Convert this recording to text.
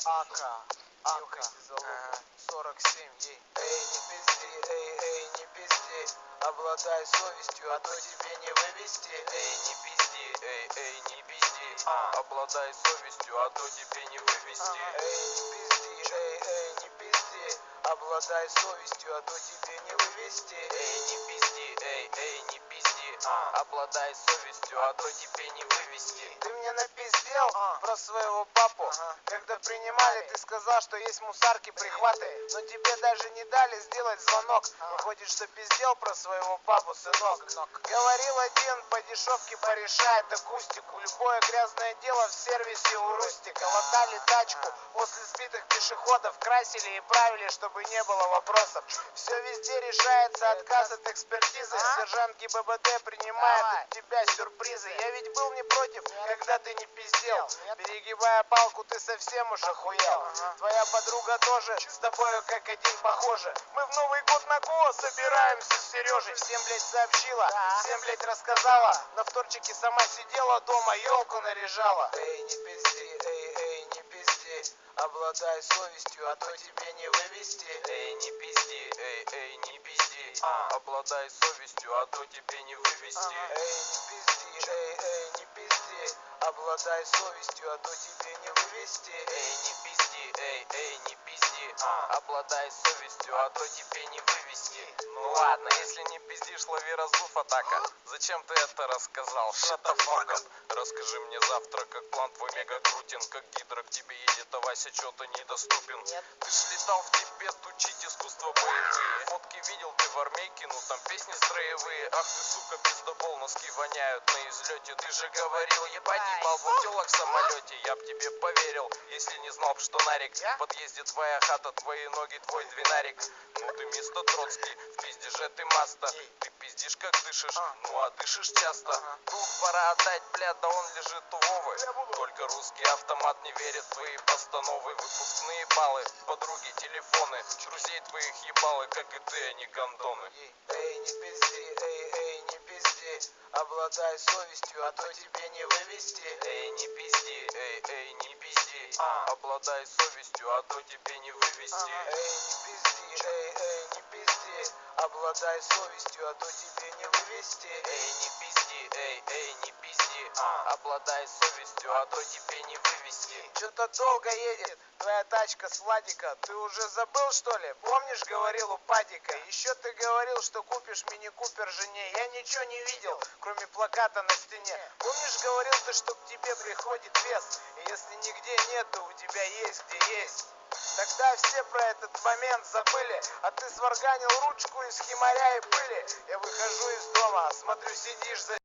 Ака, 47, ей. Эй, не пизди, эй, не пизди. Обладай совестью, а то тебе не вывести. Эй, не пизди, эй, не пизди. Обладай совестью, а то тебе не вывести. Эй, не пизди, эй, не пизди. Обладай совестью, а то тебе не вывести. Эй, не пизди, эй, не пизди. Обладай совестью, а то тебе не вывести. Ты мне напиздел про своего папу. Когда принимали, ты сказал, что есть мусарки, прихваты. Но тебе даже не дали сделать звонок. Выходит, что пиздел про своего папу, сынок. Говорил один, по дешевке порешает акустику. Любое грязное дело в сервисе у Рустика. Латали тачку после сбитых пешеходов. Красили и правили, чтобы не было вопросов. Все везде решается, отказ от экспертизы. Сержант ГИБДД принимает от тебя сюрпризы. Я ведь был не против, когда ты не пиздел. Перегибая палку, ты совсем уж охуел. Твоя подруга тоже с тобою как один похожа. Мы в Новый год на ГО собираемся с Сережей. Всем, блядь, сообщила, всем, блядь, рассказала. На вторчике сама сидела дома, елку наряжала. Эй, не пизди, эй, не пизди. Обладай совестью, а то тебе не вывести. Эй, не пизди, эй, не пизди. Обладай совестью, а то тебе не вывести. Эй, не пизди, эй, не пизди. Обладай совестью, а то тебе не вывести. Эй, не пизди, эй, не пизди. Обладай совестью, а то тебе не вывести. Ну ладно, если не пиздишь, лови раздув, атака. Зачем ты это рассказал? Shut the fuck up. Расскажи мне завтра, как план твой мега крутен. Как гидра к тебе едет, а Вася что-то недоступен. Ты ж летал в Тибет учить искусство боевые. Фотки видел ты в армейке, ну там песни строевые. Ах ты, сука, пиздобол, носки воняют на излете. Ты же говорил, ебать, ебал в телок в самолете. Я б тебе поверил, если не знал б, что нарик. В подъезде твоя хата, твои ноги, твой двинарик. Ну ты мистер Троцкий, в пизде же ты маста. Ты пиздишь как дышишь, ну а дышишь часто. Дух пора отдать, бля, да он лежит у Вовы. Только русский автомат не верит в твои постановы. Выпускные баллы, подруги, телефоны. Друзей твоих ебалы, как и ты, а не гондоны. Эй, не пизди, эй, не пизди. Обладай совестью, а то тебе не вывести. Эй, не пизди, эй, не пизди. Обладай совестью, а то тебе не вывести. Эй, не пизди, эй, не пизди. Обладай совестью, а то тебе не вывести. Эй, не пизди, эй, не пизди. Обладай совестью, а то тебе не вывести. Что-то долго едет твоя тачка с Владика. Ты уже забыл, что ли? Помнишь, говорил у Падика? Еще ты говорил, что купишь мини-купер жене. Я ничего не видел, кроме плаката на стене. Помнишь, говорил ты, что к тебе приходит вес. И если нигде нет, то у тебя есть где есть. Тогда все про этот момент забыли. А ты сварганил ручку из химаря и пыли. Я выхожу из дома, смотрю, сидишь за